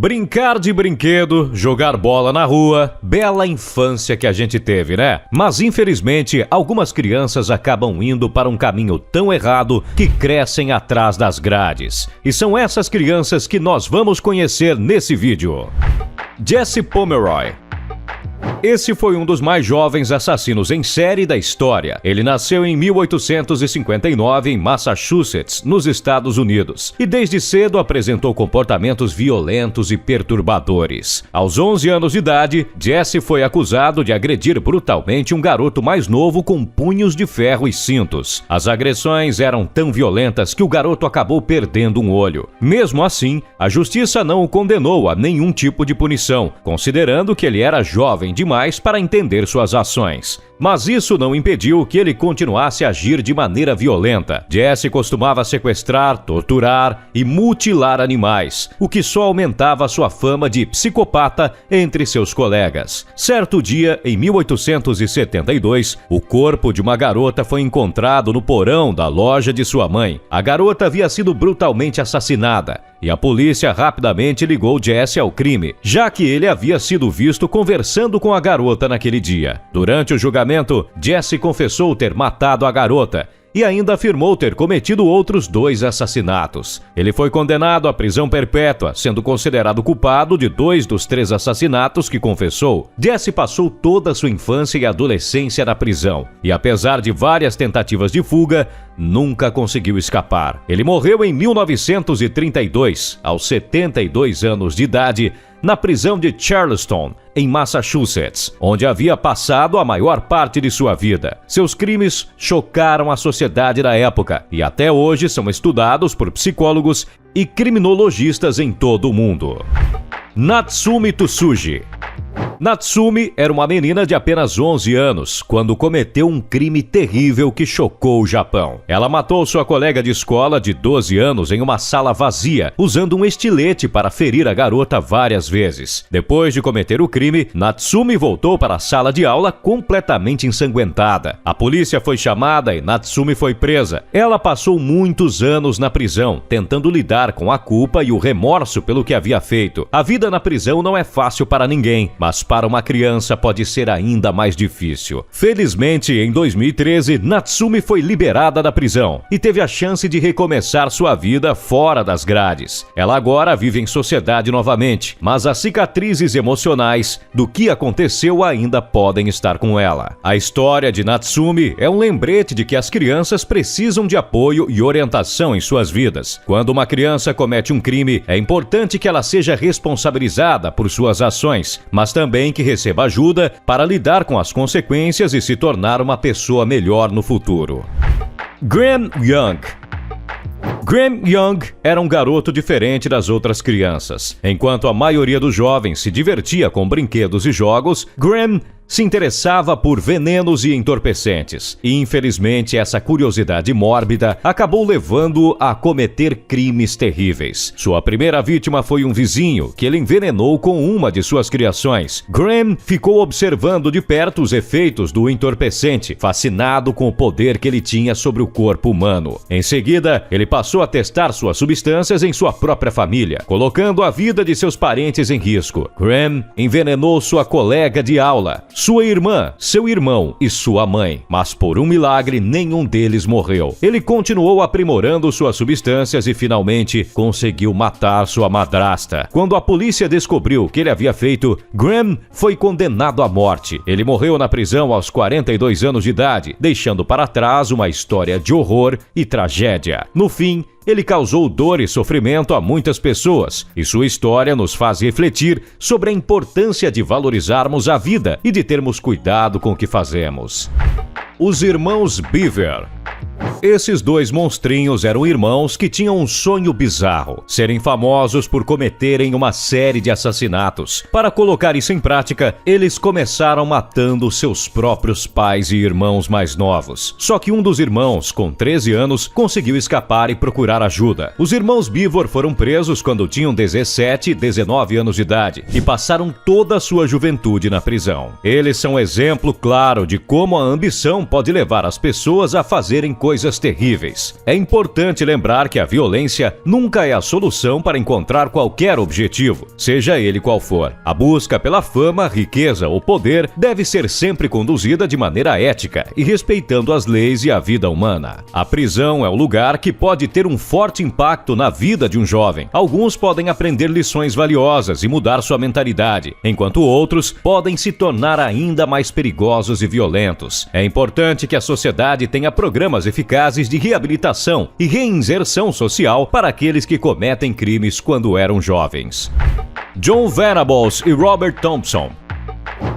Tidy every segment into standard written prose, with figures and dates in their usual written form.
Brincar de brinquedo, jogar bola na rua, bela infância que a gente teve, né? Mas infelizmente, algumas crianças acabam indo para um caminho tão errado que crescem atrás das grades. E são essas crianças que nós vamos conhecer nesse vídeo. Jesse Pomeroy. Esse foi um dos mais jovens assassinos em série da história. Ele nasceu em 1859 em Massachusetts, nos Estados Unidos, e desde cedo apresentou comportamentos violentos e perturbadores. Aos 11 anos de idade, Jesse foi acusado de agredir brutalmente um garoto mais novo com punhos de ferro e cintos. As agressões eram tão violentas que o garoto acabou perdendo um olho. Mesmo assim, a justiça não o condenou a nenhum tipo de punição, considerando que ele era jovem demais para entender suas ações. Mas isso não impediu que ele continuasse a agir de maneira violenta. Jesse costumava sequestrar, torturar e mutilar animais, o que só aumentava sua fama de psicopata entre seus colegas. Certo dia, em 1872, o corpo de uma garota foi encontrado no porão da loja de sua mãe. A garota havia sido brutalmente assassinada, e a polícia rapidamente ligou Jesse ao crime, já que ele havia sido visto conversando com a garota naquele dia. Durante o julgamento, Jesse confessou ter matado a garota e ainda afirmou ter cometido outros 2 assassinatos. Ele foi condenado à prisão perpétua, sendo considerado culpado de 2 dos 3 assassinatos que confessou. Jesse passou toda a sua infância e adolescência na prisão, e apesar de várias tentativas de fuga, nunca conseguiu escapar. Ele morreu em 1932, aos 72 anos de idade, na prisão de Charlestown, em Massachusetts, onde havia passado a maior parte de sua vida. Seus crimes chocaram a sociedade da época e até hoje são estudados por psicólogos e criminologistas em todo o mundo. Natsumi Tsuji. Natsumi era uma menina de apenas 11 anos quando cometeu um crime terrível que chocou o Japão. Ela matou sua colega de escola de 12 anos em uma sala vazia, usando um estilete para ferir a garota várias vezes. Depois de cometer o crime, Natsumi voltou para a sala de aula completamente ensanguentada. A polícia foi chamada e Natsumi foi presa. Ela passou muitos anos na prisão, tentando lidar com a culpa e o remorso pelo que havia feito. A vida na prisão não é fácil para ninguém, mas para uma criança pode ser ainda mais difícil. Felizmente, em 2013, Natsumi foi liberada da prisão e teve a chance de recomeçar sua vida fora das grades. Ela agora vive em sociedade novamente, mas as cicatrizes emocionais do que aconteceu ainda podem estar com ela. A história de Natsumi é um lembrete de que as crianças precisam de apoio e orientação em suas vidas. Quando uma criança comete um crime, é importante que ela seja responsabilizada por suas ações, mas também que receba ajuda para lidar com as consequências e se tornar uma pessoa melhor no futuro. Graham Young. Graham Young era um garoto diferente das outras crianças. Enquanto a maioria dos jovens se divertia com brinquedos e jogos, Graham se interessava por venenos e entorpecentes. E infelizmente essa curiosidade mórbida acabou levando-o a cometer crimes terríveis. Sua primeira vítima foi um vizinho que ele envenenou com uma de suas criações. Graham ficou observando de perto os efeitos do entorpecente, fascinado com o poder que ele tinha sobre o corpo humano. Em seguida, ele passou a testar suas substâncias em sua própria família, colocando a vida de seus parentes em risco. Graham envenenou sua colega de aula, sua irmã, seu irmão e sua mãe. Mas por um milagre, nenhum deles morreu. Ele continuou aprimorando suas substâncias e finalmente conseguiu matar sua madrasta. Quando a polícia descobriu o que ele havia feito, Graham foi condenado à morte. Ele morreu na prisão aos 42 anos de idade, deixando para trás uma história de horror e tragédia. No fim, ele causou dor e sofrimento a muitas pessoas, e sua história nos faz refletir sobre a importância de valorizarmos a vida e de termos cuidado com o que fazemos. Os irmãos Beaver. Esses 2 monstrinhos eram irmãos que tinham um sonho bizarro: serem famosos por cometerem uma série de assassinatos. Para colocar isso em prática, eles começaram matando seus próprios pais e irmãos mais novos. Só que um dos irmãos, com 13 anos, conseguiu escapar e procurar ajuda. Os irmãos Beaver foram presos quando tinham 17 e 19 anos de idade e passaram toda a sua juventude na prisão. Eles são um exemplo claro de como a ambição pode levar as pessoas a fazerem coisas coisas terríveis. É importante lembrar que a violência nunca é a solução para encontrar qualquer objetivo, seja ele qual for. A busca pela fama, riqueza ou poder deve ser sempre conduzida de maneira ética e respeitando as leis e a vida humana. A prisão é um lugar que pode ter um forte impacto na vida de um jovem. Alguns podem aprender lições valiosas e mudar sua mentalidade, enquanto outros podem se tornar ainda mais perigosos e violentos. É importante que a sociedade tenha programas eficazes de reabilitação e reinserção social para aqueles que cometem crimes quando eram jovens. John Venables e Robert Thompson.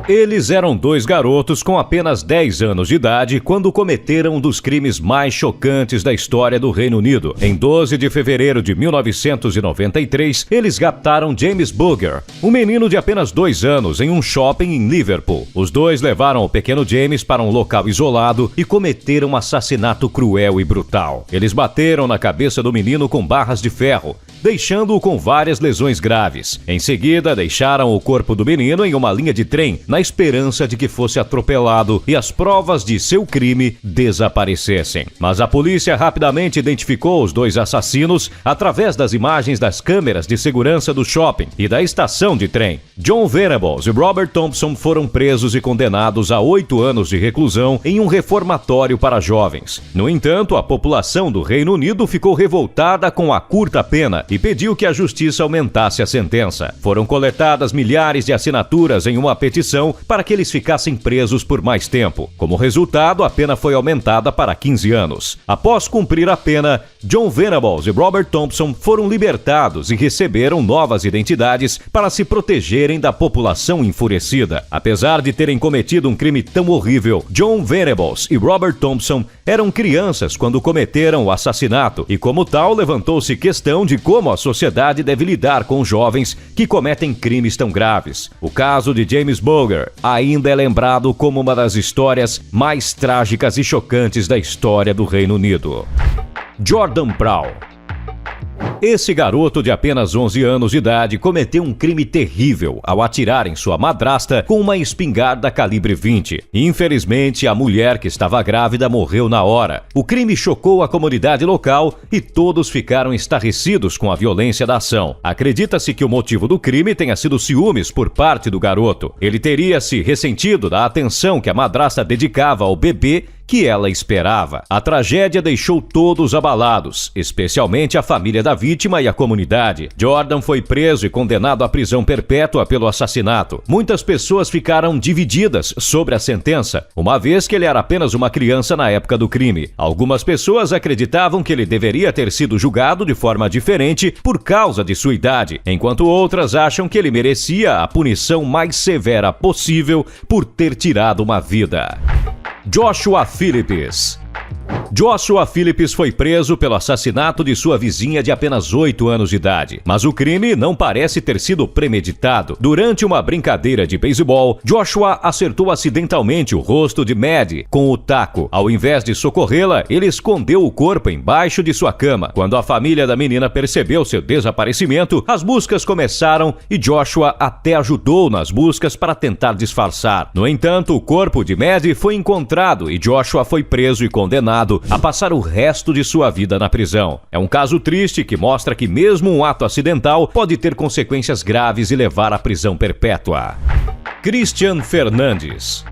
Eles eram dois garotos com apenas 10 anos de idade quando cometeram um dos crimes mais chocantes da história do Reino Unido. Em 12 de fevereiro de 1993, eles raptaram James Booger, um menino de apenas 2 anos, em um shopping em Liverpool. Os dois levaram o pequeno James para um local isolado e cometeram um assassinato cruel e brutal. Eles bateram na cabeça do menino com barras de ferro, deixando-o com várias lesões graves. Em seguida, deixaram o corpo do menino em uma linha de trem, na esperança de que fosse atropelado e as provas de seu crime desaparecessem. Mas a polícia rapidamente identificou os dois assassinos através das imagens das câmeras de segurança do shopping e da estação de trem. John Venables e Robert Thompson foram presos e condenados a 8 anos de reclusão em um reformatório para jovens. No entanto, a população do Reino Unido ficou revoltada com a curta pena e pediu que a justiça aumentasse a sentença. Foram coletadas milhares de assinaturas em uma petição para que eles ficassem presos por mais tempo. Como resultado, a pena foi aumentada para 15 anos. Após cumprir a pena, John Venables e Robert Thompson foram libertados e receberam novas identidades para se protegerem da população enfurecida. Apesar de terem cometido um crime tão horrível, John Venables e Robert Thompson eram crianças quando cometeram o assassinato e, como tal, levantou-se questão de como a sociedade deve lidar com jovens que cometem crimes tão graves. O caso de James Booger ainda é lembrado como uma das histórias mais trágicas e chocantes da história do Reino Unido. Jordan Brown. Esse garoto de apenas 11 anos de idade cometeu um crime terrível ao atirar em sua madrasta com uma espingarda calibre 20. Infelizmente, a mulher que estava grávida morreu na hora. O crime chocou a comunidade local e todos ficaram estarrecidos com a violência da ação. Acredita-se que o motivo do crime tenha sido ciúmes por parte do garoto. Ele teria se ressentido da atenção que a madrasta dedicava ao bebê que ela esperava. A tragédia deixou todos abalados, especialmente a família da vítima e a comunidade. Jordan foi preso e condenado à prisão perpétua pelo assassinato. Muitas pessoas ficaram divididas sobre a sentença, uma vez que ele era apenas uma criança na época do crime. Algumas pessoas acreditavam que ele deveria ter sido julgado de forma diferente por causa de sua idade, enquanto outras acham que ele merecia a punição mais severa possível por ter tirado uma vida. Joshua Phillips. Joshua Phillips foi preso pelo assassinato de sua vizinha de apenas 8 anos de idade. Mas o crime não parece ter sido premeditado. Durante uma brincadeira de beisebol, Joshua acertou acidentalmente o rosto de Maddie com o taco. Ao invés de socorrê-la, ele escondeu o corpo embaixo de sua cama. Quando a família da menina percebeu seu desaparecimento, as buscas começaram e Joshua até ajudou nas buscas para tentar disfarçar. No entanto, o corpo de Maddie foi encontrado e Joshua foi preso e condenado a passar o resto de sua vida na prisão. É um caso triste que mostra que mesmo um ato acidental pode ter consequências graves e levar à prisão perpétua. Christian Fernandes.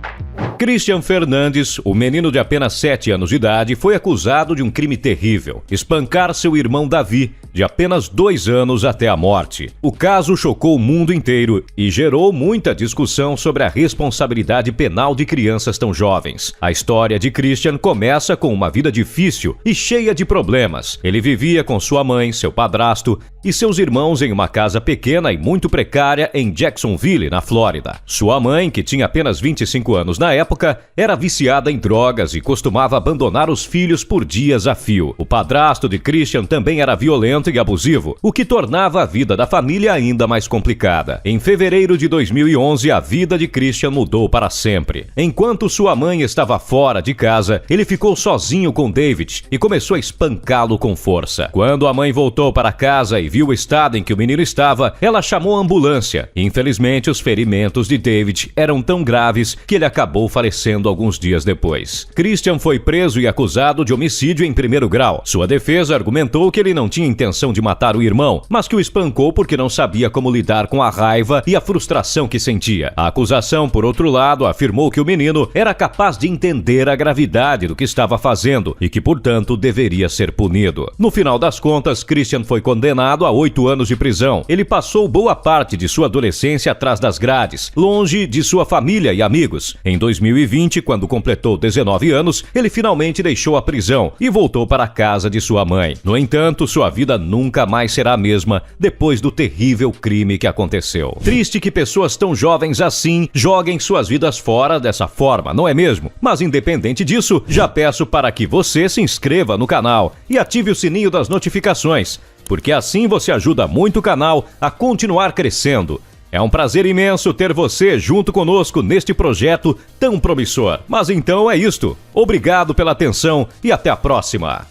Christian Fernandes, o menino de apenas 7 anos de idade, foi acusado de um crime terrível: espancar seu irmão Davi, de apenas 2 anos, até a morte. O caso chocou o mundo inteiro e gerou muita discussão sobre a responsabilidade penal de crianças tão jovens. A história de Christian começa com uma vida difícil e cheia de problemas. Ele vivia com sua mãe, seu padrasto e seus irmãos em uma casa pequena e muito precária em Jacksonville, na Flórida. Sua mãe, que tinha apenas 25 anos na época, era viciada em drogas e costumava abandonar os filhos por dias a fio. O padrasto de Christian também era violento e abusivo, o que tornava a vida da família ainda mais complicada. Em fevereiro de 2011, a vida de Christian mudou para sempre. Enquanto sua mãe estava fora de casa, ele ficou sozinho com David e começou a espancá-lo com força. Quando a mãe voltou para casa e viu o estado em que o menino estava, ela chamou a ambulância. Infelizmente, os ferimentos de David eram tão graves que ele acabou falecendo desaparecendo alguns dias depois. Christian foi preso e acusado de homicídio em primeiro grau. Sua defesa argumentou que ele não tinha intenção de matar o irmão, mas que o espancou porque não sabia como lidar com a raiva e a frustração que sentia. A acusação, por outro lado, afirmou que o menino era capaz de entender a gravidade do que estava fazendo e que, portanto, deveria ser punido. No final das contas, Christian foi condenado a 8 anos de prisão. Ele passou boa parte de sua adolescência atrás das grades, longe de sua família e amigos. Em 2020, quando completou 19 anos, ele finalmente deixou a prisão e voltou para a casa de sua mãe. No entanto, sua vida nunca mais será a mesma depois do terrível crime que aconteceu. Triste que pessoas tão jovens assim joguem suas vidas fora dessa forma, não é mesmo? Mas independente disso, já peço para que você se inscreva no canal e ative o sininho das notificações, porque assim você ajuda muito o canal a continuar crescendo. É um prazer imenso ter você junto conosco neste projeto tão promissor. Mas então é isto. Obrigado pela atenção e até a próxima.